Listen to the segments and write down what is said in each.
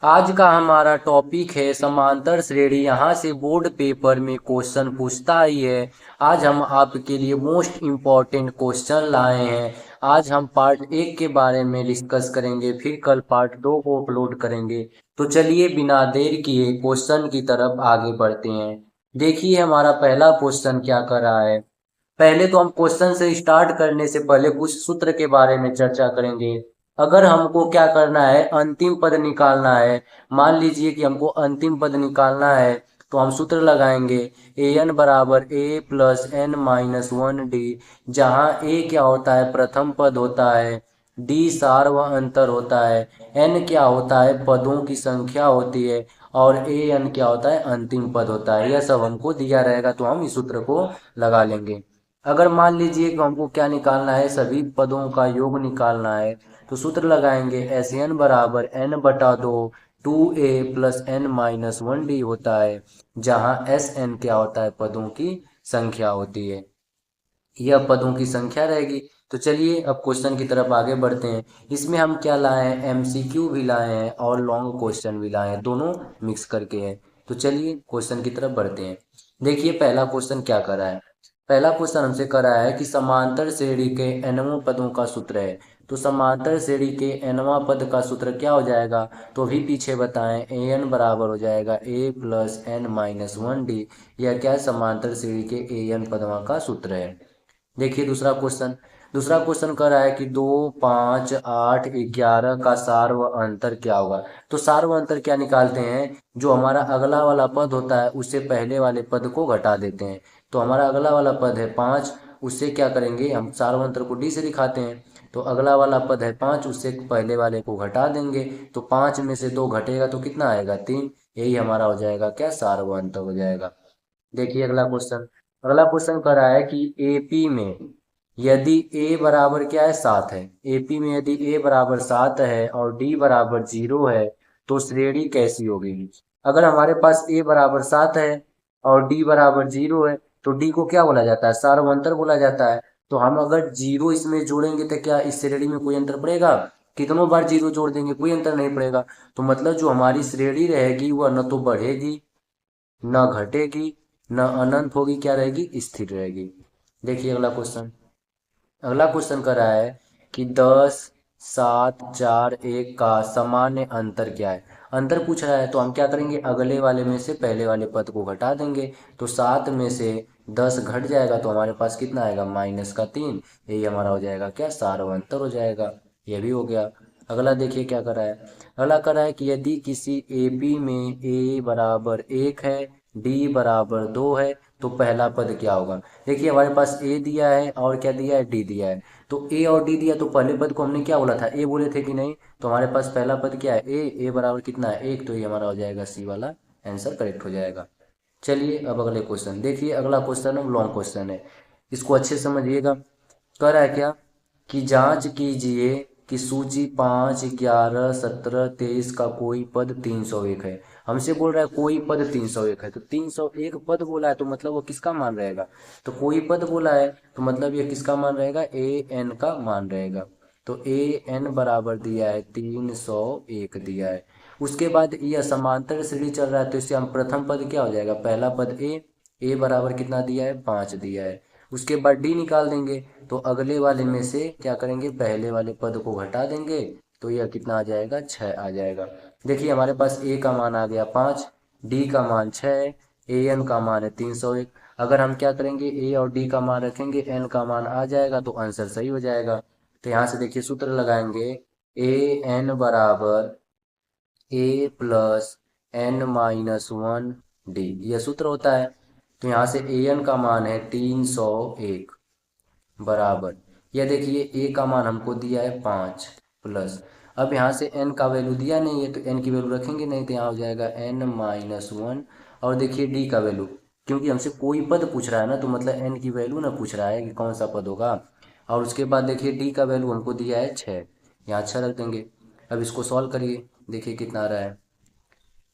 आज का हमारा टॉपिक है समांतर श्रेणी। यहाँ से बोर्ड पेपर में क्वेश्चन पूछता ही है। आज हम आपके लिए मोस्ट इम्पॉर्टेंट क्वेश्चन लाए हैं। आज हम पार्ट 1 के बारे में डिस्कस करेंगे, फिर कल पार्ट 2 को अपलोड करेंगे। तो चलिए बिना देर किए क्वेश्चन की तरफ आगे बढ़ते हैं। देखिए हमारा पहला क्वेश्चन क्या कर रहा है। पहले तो हम क्वेश्चन से स्टार्ट करने से पहले कुछ सूत्र के बारे में चर्चा करेंगे। अगर हमको क्या करना है, अंतिम पद निकालना है। मान लीजिए कि हमको अंतिम पद निकालना है, तो हम सूत्र लगाएंगे ए एन बराबर a plus n minus one d. जहाँ ए क्या होता है, प्रथम पद होता है। डी सार व अंतर होता है। एन क्या होता है, पदों की संख्या होती है। और ए एन क्या होता है, अंतिम पद होता है। यह सब हमको दिया रहेगा तो हम इस सूत्र को लगा लेंगे। अगर मान लीजिए कि हमको क्या निकालना है, सभी पदों का योग निकालना है, तो सूत्र लगाएंगे एस एन बराबर एन बटा दो two a plus n minus one d होता है। जहाँ एस एन क्या होता है, पदों की संख्या होती है। यह पदों की संख्या रहेगी। तो चलिए अब क्वेश्चन की तरफ आगे बढ़ते हैं। इसमें हम क्या लाए हैं, एमसीक्यू भी लाए हैं और लॉन्ग क्वेश्चन भी लाए हैं, दोनों मिक्स करके हैं। तो चलिए क्वेश्चन की तरफ बढ़ते हैं। देखिए पहला क्वेश्चन क्या कर रहा है। पहला क्वेश्चन हमसे कर रहा है कि समांतर श्रेणी के एनवें पदों का सूत्र है। तो समांतर श्रेणी के एनवां पद का सूत्र क्या हो जाएगा, तो भी पीछे बताएं। ए एन बराबर हो जाएगा a plus n minus one d. यह क्या है, समांतर श्रेणी के ए एन पदों का सूत्र है। देखिए दूसरा क्वेश्चन कर रहा है कि 2, 5, 8, 11 का सार व अंतर क्या होगा। तो सार व अंतर क्या निकालते हैं, जो हमारा अगला वाला पद होता है उससे पहले वाले पद को घटा देते हैं। तो हमारा अगला वाला पद है 5, उससे क्या करेंगे, हम सार व अंतर को डी से दिखाते हैं। तो अगला वाला पद है 5, उससे पहले वाले को घटा देंगे। तो 5 में से 2 घटेगा तो कितना आएगा, 3। यही हमारा हो जाएगा क्या, सार व अंतर हो जाएगा। देखिए अगला क्वेश्चन कह रहा है कि एपी में यदि ए बराबर क्या है, 7 है। एपी में यदि ए बराबर 7 है और डी बराबर 0 है, तो श्रेणी कैसी होगी। अगर हमारे पास ए बराबर 7 है और डी बराबर 0 है, तो डी को क्या बोला जाता है, सार्वंतर बोला जाता है। तो हम अगर 0 इसमें जोड़ेंगे तो क्या इस श्रेणी में कोई अंतर पड़ेगा, कितनों बार 0 जोड़ देंगे कोई अंतर नहीं पड़ेगा। तो मतलब जो हमारी श्रेणी रहेगी वह न तो बढ़ेगी न घटेगी न अनंत होगी, क्या रहेगी, स्थिर रहेगी। देखिए अगला क्वेश्चन कर रहा है कि 10, 7, 4, 1 का सामान्य अंतर क्या है। अंतर पूछ रहा है तो हम क्या करेंगे, अगले वाले में से पहले वाले पद को घटा देंगे। तो 7 में से 10 घट जाएगा तो हमारे पास कितना आएगा, -3। यही हमारा हो जाएगा क्या, सार्वंतर हो जाएगा। यह भी हो गया। अगला देखिए क्या कर रहा है। अगला कर रहा है कि यदि किसी एपी में ए बराबर 1 है, डी बराबर 2 है, तो पहला पद क्या होगा। देखिए हमारे पास ए दिया है और क्या दिया है, डी दिया है। तो ए और डी दिया तो पहले पद को हमने क्या बोला था, ए बोले थे कि नहीं। तो हमारे पास पहला पद क्या है, ए बराबर कितना है, 1। तो ये हमारा हो जाएगा सी वाला आंसर करेक्ट हो जाएगा। चलिए अब अगले क्वेश्चन देखिए। अगला क्वेश्चन है लॉन्ग क्वेश्चन है, इसको अच्छे से समझिएगा। कह रहा है क्या कि जांच कीजिए कि सूची 5, 11, 17, 23 का कोई पद 301 है। हमसे बोल रहा है कोई पद 301 है, तो 301 पद बोला है तो मतलब वो किसका मान रहेगा। तो कोई पद बोला है तो मतलब ये किसका मान रहेगा, ए एन का मान रहेगा। तो ए एन बराबर दिया है 301 दिया है। उसके बाद यह समांतर श्रेणी चल रहा है तो इससे हम प्रथम पद क्या हो जाएगा, पहला पद ए बराबर कितना दिया है, 5 दिया है। उसके बाद डी निकाल देंगे। तो अगले वाले में से क्या करेंगे, पहले वाले पद को घटा देंगे। तो यह कितना आ जाएगा, 6 आ जाएगा। देखिए हमारे पास ए का मान आ गया 5, डी का मान 6 है, ए एन का मान है 301। अगर हम क्या करेंगे, ए और डी का मान रखेंगे, एन का मान आ जाएगा तो आंसर सही हो जाएगा। तो यहाँ से देखिए सूत्र लगाएंगे ए एन बराबर a plus n minus one d, यह सूत्र होता है। तो यहाँ से ए एन का मान है 301 बराबर, यह देखिए ए का मान हमको दिया है 5 प्लस, अब यहाँ से एन का वैल्यू दिया नहीं है तो एन की वैल्यू रखेंगे नहीं, तो यहाँ हो जाएगा एन माइनस वन। और देखिए डी का वैल्यू, क्योंकि हमसे कोई पद पूछ रहा है ना, तो मतलब एन की वैल्यू ना पूछ रहा है कि कौन सा पद होगा। और उसके बाद देखिए डी का वैल्यू हमको दिया है 6, यहाँ 6 रख देंगे। अब इसको सॉल्व करिए, देखिए कितना आ रहा है।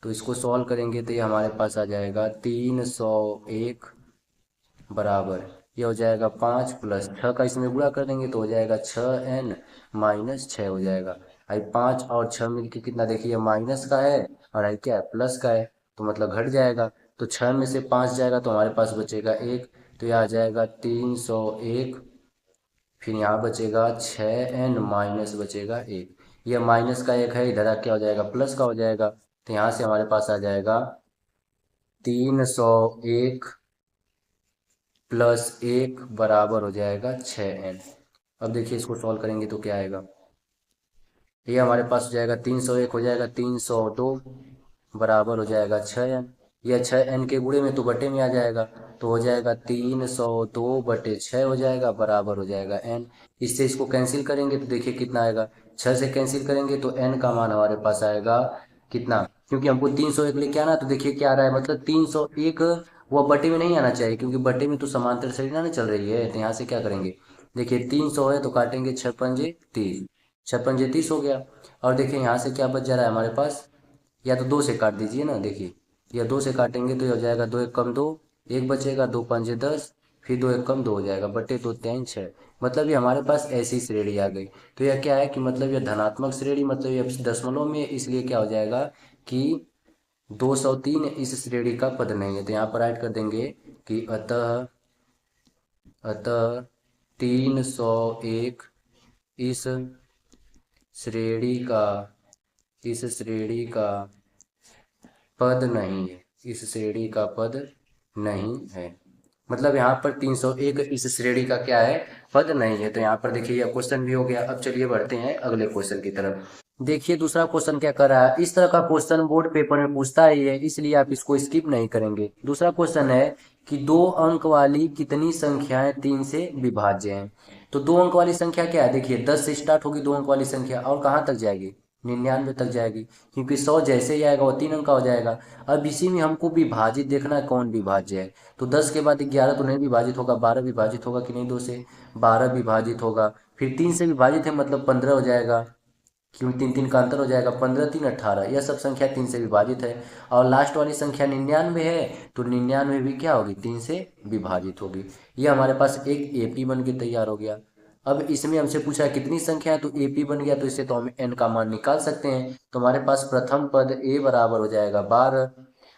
तो इसको सॉल्व करेंगे तो ये हमारे पास आ जाएगा 301 बराबर, ये हो जाएगा 5 प्लस 6 का इसमें गुणा कर देंगे तो हो जाएगा 6n माइनस 6 हो जाएगा। आई 5 और 6 मिलके कितना, देखिए माइनस का है और आई क्या है, प्लस का है, तो मतलब घट जाएगा। तो 6 में से 5 जाएगा तो हमारे पास बचेगा 1, तो यह आ जाएगा 301। फिर यहाँ बचेगा 6n माइनस बचेगा 1। यह माइनस का 1 है, इधर क्या हो जाएगा, प्लस का हो जाएगा। तो यहाँ से हमारे पास आ जाएगा 301 प्लस 1 बराबर हो जाएगा 6n। अब देखिए इसको सॉल्व करेंगे तो क्या आएगा, ये हमारे पास हो जाएगा 301 हो जाएगा 302 बराबर हो जाएगा 6n। यह 6n के गुणे में तो बटे में आ जाएगा, तो हो जाएगा 302/6 हो जाएगा बराबर हो जाएगा n। इससे इसको कैंसिल करेंगे तो देखिए कितना आएगा, 6 से कैंसिल करेंगे तो n का मान हमारे पास आएगा कितना, क्योंकि हमको 301 लेके आना, तो देखिए क्या आ रहा है, मतलब 301 वह बटे में नहीं आना चाहिए, क्योंकि बटे में तो समांतर श्रेणी ना चल रही है। तो यहाँ से क्या करेंगे, देखिए 300 है तो काटेंगे 6 पंजे 30, 6 पंजे 30 हो गया। और देखिए यहाँ से क्या बच जा रहा है हमारे पास, या तो 2 से काट दीजिए ना, देखिए या 2 से काटेंगे तो ये हो जाएगा 2 एक कम 2, 1 बचेगा, 2 पंजे 10, फिर 2 एक कम 2 हो जाएगा, बटे 2 3 6। मतलब ये हमारे पास ऐसी श्रेणी आ गई। तो यह क्या है कि मतलब यह धनात्मक श्रेणी, मतलब ये दशमलव में, इसलिए क्या हो जाएगा कि 203 इस श्रेणी का पद नहीं है। तो यहाँ पर ऐड कर देंगे कि अतः अतः 301 इस श्रेणी का इस श्रेणी का पद नहीं है, इस श्रेणी का पद नहीं है। मतलब यहाँ पर 301 इस श्रेणी का क्या है, पद नहीं है। तो यहाँ पर देखिए यह क्वेश्चन भी हो गया। अब चलिए बढ़ते हैं अगले क्वेश्चन की तरफ। देखिए दूसरा क्वेश्चन क्या कर रहा है, इस तरह का क्वेश्चन बोर्ड पेपर में पूछता ही है, इसलिए आप इसको स्किप नहीं करेंगे। दूसरा क्वेश्चन है कि 2 अंक वाली कितनी संख्याएं 3 से विभाज्य हैं। तो 2 अंक वाली संख्या क्या है, देखिए 10 से स्टार्ट होगी 2 अंक वाली संख्या, और कहाँ तक जाएगी, 99 तक जाएगी, क्योंकि 100 जैसे ही आएगा वो 3 अंक का हो जाएगा। अब इसी में हमको विभाजित देखना है, कौन विभाज्य है। तो 10 के बाद 11 तो नहीं विभाजित होगा, 12 विभाजित होगा कि नहीं, 2 से 12 विभाजित होगा, फिर 3 से विभाजित है मतलब 15 हो जाएगा, क्योंकि 3 3 का अंतर हो जाएगा, 15 3 18, यह सब संख्या 3 से विभाजित है। और लास्ट वाली संख्या 99 है, तो 99 भी क्या होगी, 3 से विभाजित होगी। यह हमारे पास एक एपी बन के तैयार हो गया। अब इसमें हमसे पूछा है कितनी संख्या है, तो एपी बन गया, तो इससे तो हम एन का मान निकाल सकते हैं। तो हमारे पास प्रथम पद ए बराबर हो जाएगा 12।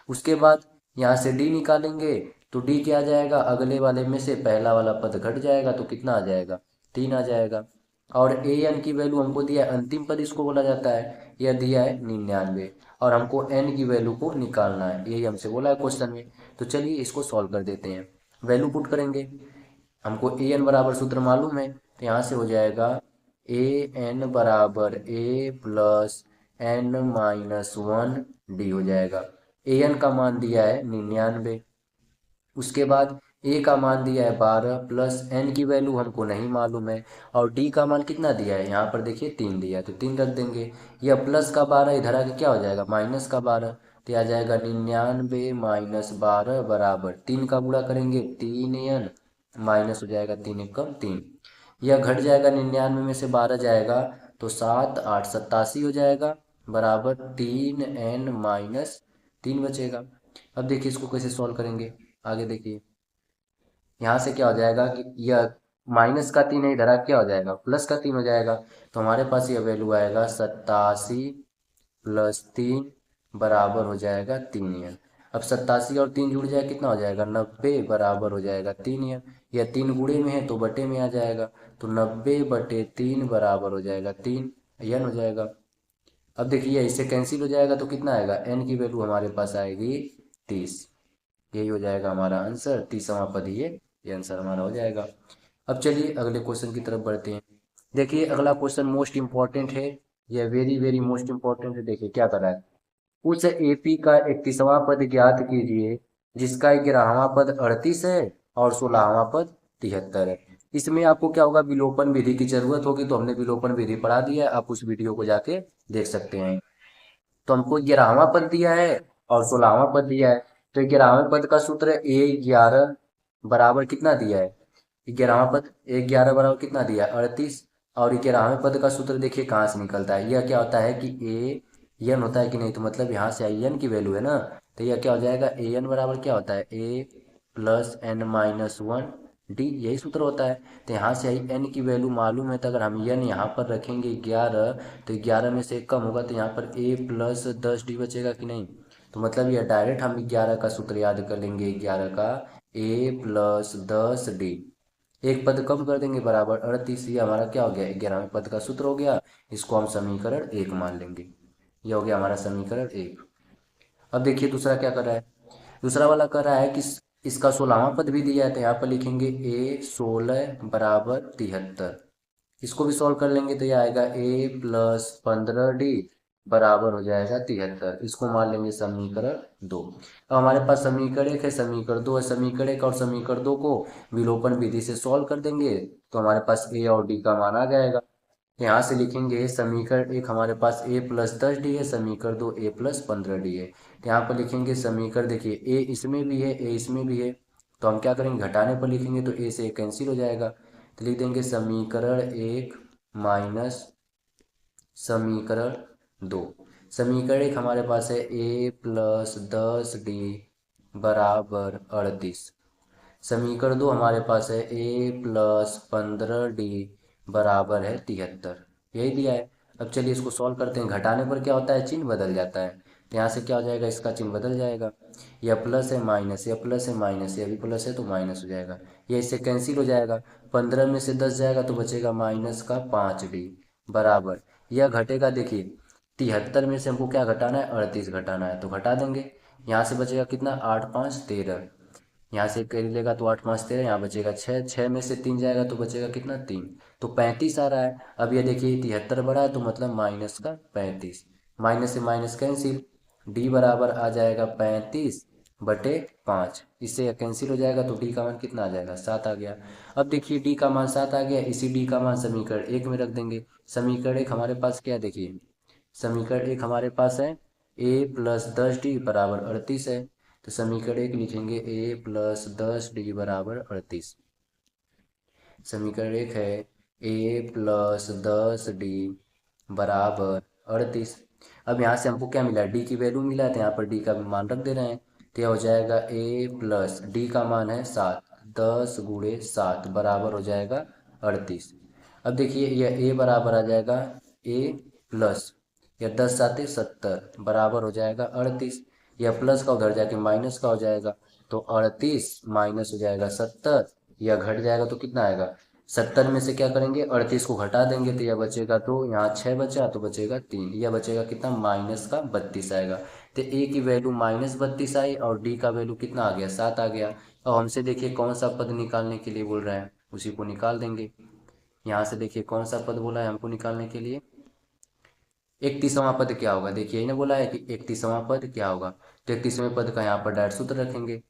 उसके बाद यहाँ से डी निकालेंगे, तो डी क्या आ जाएगा, अगले वाले में से पहला वाला पद घट जाएगा, तो कितना आ जाएगा, 3 आ जाएगा। और ए एन की वैल्यू हमको दिया है, अंतिम पद इसको बोला जाता है, यह दिया है 99, और हमको एन की वैल्यू को निकालना है, यही हमसे बोला है क्वेश्चन में। तो चलिए इसको सॉल्व कर देते हैं। वैल्यू पुट करेंगे, हमको ए एन बराबर सूत्र मालूम है, तो यहाँ से हो जाएगा ए एन बराबर a plus n minus 1 D हो जाएगा। ए एन का मान दिया है 99, उसके बाद ए का मान दिया है 12 प्लस एन की वैल्यू हमको नहीं मालूम है, और डी का मान कितना दिया है, यहाँ पर देखिए 3 दिया है, तो 3 रख देंगे। यह प्लस का 12 इधर आके क्या हो जाएगा, माइनस का 12, तो आ जाएगा 99 माइनस 12 बराबर 3 का गुणा करेंगे 3n माइनस हो जाएगा 3 एकम 3। यह घट जाएगा, 99 में से 12 जाएगा तो 7 8 87 हो जाएगा बराबर 3n माइनस 3 बचेगा। अब देखिए इसको कैसे सॉल्व करेंगे, आगे देखिए यहाँ से क्या हो जाएगा कि यह माइनस का 3 है, इधर क्या हो जाएगा, प्लस का 3 हो जाएगा। तो हमारे पास यह वैल्यू आएगा 87 प्लस 3 बराबर हो जाएगा 3n। अब 87 और 3 जुड़ जाए कितना हो जाएगा, 90 बराबर हो जाएगा 3n। यह 3 गुणे में है तो बटे में आ जाएगा, तो 90/3 बराबर हो जाएगा 3n हो जाएगा। अब देखिए इससे कैंसिल हो जाएगा तो कितना आएगा, n की वैल्यू हमारे पास आएगी 30। यही हो जाएगा हमारा आंसर, 30वां पद ये आंसर हमारा हो जाएगा। अब चलिए अगले क्वेश्चन की तरफ बढ़ते हैं। देखिए अगला क्वेश्चन मोस्ट इंपॉर्टेंट है, यह वेरी वेरी मोस्ट इंपॉर्टेंट है। देखिए क्या कर रहा है, उस एपी का 31वां पद ज्ञात कीजिए जिसका 11वां पद 38 है और 16वां पद 73 है। इसमें आपको क्या होगा, विलोपन विधि की जरूरत होगी, तो हमने विलोपन विधि पढ़ा दिया है, आप उस वीडियो को जाके देख सकते हैं। तो हमको 11वां पद दिया है और 16वां पद दिया है, तो 11वें पद का सूत्र ए 11 बराबर कितना दिया है, 11वां पद ए 11 बराबर कितना दिया है 38, और 11वें पद का सूत्र देखिए कहाँ से निकलता है, यह क्या होता है कि ए एन होता है कि नहीं, तो मतलब यहाँ से आई एन की वैल्यू है ना, तो यह क्या हो जाएगा ए एन बराबर क्या होता है ए प्लस एन माइनस 1 डी, यही सूत्र होता है। तो यहाँ से आई एन की वैल्यू मालूम है, तो अगर हम एन यहाँ पर रखेंगे 11, तो 11 में से एक कम होगा, तो यहाँ पर ए प्लस 10 डी बचेगा कि नहीं। तो मतलब ये डायरेक्ट हम 11 का सूत्र याद कर लेंगे, 11 का ए प्लस 10 डी, एक पद कम कर देंगे बराबर 38। ये हमारा क्या हो गया, 11वें पद का सूत्र हो गया। इसको हम समीकरण 1 मान लेंगे। ये हो गया हमारा समीकरण 1। अब देखिए दूसरा क्या कर रहा है। दूसरा वाला कर रहा है कि इसका 16वां पद भी दिया है, तो यहाँ पर लिखेंगे ए 16 बराबर 73। इसको भी सॉल्व कर लेंगे, तो ये आएगा ए प्लस 15 डी बराबर हो जाएगा 73। इसको मान लेंगे समीकरण 2। अब हमारे पास समीकरण 1 है, समीकरण 2 है। समीकरण 1 और समीकरण 2 को विलोपन विधि से सॉल्व कर देंगे, तो हमारे पास ए और डी का मान आ जाएगा। यहाँ से लिखेंगे समीकरण 1 हमारे पास ए प्लस 10 डी है, समीकरण 2 ए प्लस 15 डी है। तो यहाँ पर लिखेंगे समीकरण, देखिए ए इसमें भी है, ए इसमें भी है, तो हम क्या करेंगे, घटाने पर लिखेंगे, तो ए से ए कैंसिल हो जाएगा। तो लिख देंगे समीकरण 1 माइनस समीकरण 2। समीकरण 1 हमारे पास है ए प्लस 10 डी बराबर 38। समीकरण 2 हमारे पास है ए प्लस 15 डी बराबर है 73। यही दिया है। अब चलिए इसको सॉल्व करते हैं। घटाने पर क्या होता है, चिन्ह बदल जाता है। तो यहाँ से क्या हो जाएगा, इसका चिन्ह बदल जाएगा। यह प्लस है माइनस, यह प्लस है माइनस, यह भी प्लस है तो माइनस हो जाएगा। यह इससे कैंसिल हो जाएगा। 15 में से 10 जाएगा तो बचेगा माइनस का 5 डी बराबर, यह घटेगा। देखिए 73 में से हमको क्या घटाना है, 38 घटाना है, तो घटा देंगे। यहाँ से बचेगा कितना, 8 5 13। यहाँ से कैरी लेगा तो 8 5 13, यहाँ बचेगा 6, 6 में से 3 जाएगा तो बचेगा कितना, 3, तो 35 आ रहा है। अब ये देखिए 73 बड़ा है, तो मतलब माइनस का 35, माइनस से माइनस कैंसिल, डी बराबर आ जाएगा 35/5। इससे यह कैंसिल हो जाएगा, तो डी का मान कितना आ जाएगा, 7 आ गया। अब देखिए डी का मान 7 आ गया, इसी डी का मान समीकरण 1 में रख देंगे। समीकरण 1 हमारे पास क्या है, देखिए समीकरण 1 हमारे पास है ए प्लस 10 डी बराबर 38 है। तो समीकरण 1 लिखेंगे ए प्लस 10 डी बराबर 38। समीकरण 1 है ए प्लस 10 डी बराबर 38। अब यहाँ से हमको क्या मिला, डी की वैल्यू मिला है, तो यहाँ पर डी का मान रख दे रहे हैं। तो यह हो जाएगा ए प्लस डी का मान है 7, 10 गुणे 7 बराबर हो जाएगा 38। अब देखिए यह ए बराबर आ जाएगा ए प्लस, यह 10 7 70 बराबर हो जाएगा 38। यह प्लस का उधर जाके माइनस का हो जाएगा, तो 38 माइनस हो जाएगा 70, यह घट जाएगा तो कितना आएगा, 70 में से क्या करेंगे, 38 को घटा देंगे, तो यह बचेगा, तो यहाँ 6 बचा तो बचेगा 3, यह बचेगा कितना, माइनस का 32 आएगा। तो ए की वैल्यू माइनस 32 आई और डी का वैल्यू कितना आ गया, 7 आ गया। और हमसे देखिए कौन सा पद निकालने के लिए बोल रहे हैं, उसी को निकाल देंगे। यहाँ से देखिए कौन सा पद बोला है हमको निकालने के लिए, 31वां पद क्या होगा। देखिए ना बोला है कि 31वां पद क्या होगा, तो 31वें पद का यहाँ पर डायरेक्ट सूत्र रखेंगे।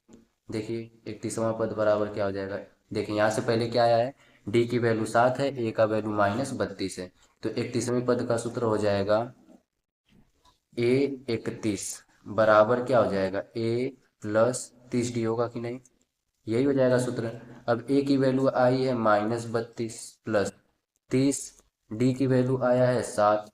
देखिए 31वां पद बराबर क्या हो जाएगा, देखिए यहाँ से पहले क्या आया है, डी की वैल्यू 7 है, ए का वैल्यू माइनस 32 है, तो 31वें पद का सूत्र हो जाएगा ए 31 बराबर क्या हो जाएगा, ए प्लस 30 डी होगा कि नहीं, यही हो जाएगा सूत्र। अब ए की वैल्यू आई है -32 प्लस 30, डी की वैल्यू आया है 7,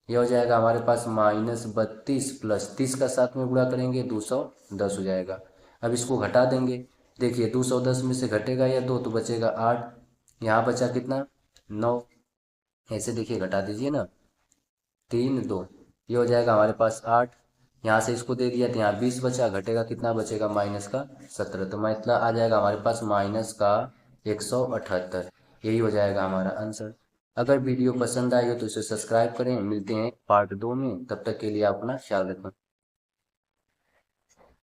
यह हो जाएगा हमारे पास -32 प्लस 30 का 7 में गुणा करेंगे 210 हो जाएगा। अब इसको घटा देंगे, देखिए 210 में से घटेगा या 2 तो बचेगा 8, यहाँ बचा कितना 9, ऐसे देखिए घटा दीजिए ना, 3 2, ये हो जाएगा हमारे पास 8। यहाँ से इसको दे दिया तो यहाँ 20 बचा, घटेगा कितना बचेगा माइनस का 17, तो मतलब आ जाएगा हमारे पास माइनस का 178। यही हो जाएगा हमारा आंसर। अगर वीडियो पसंद आई हो तो इसे सब्सक्राइब करें। मिलते हैं पार्ट 2 में, तब तक के लिए अपना ख्याल रखें।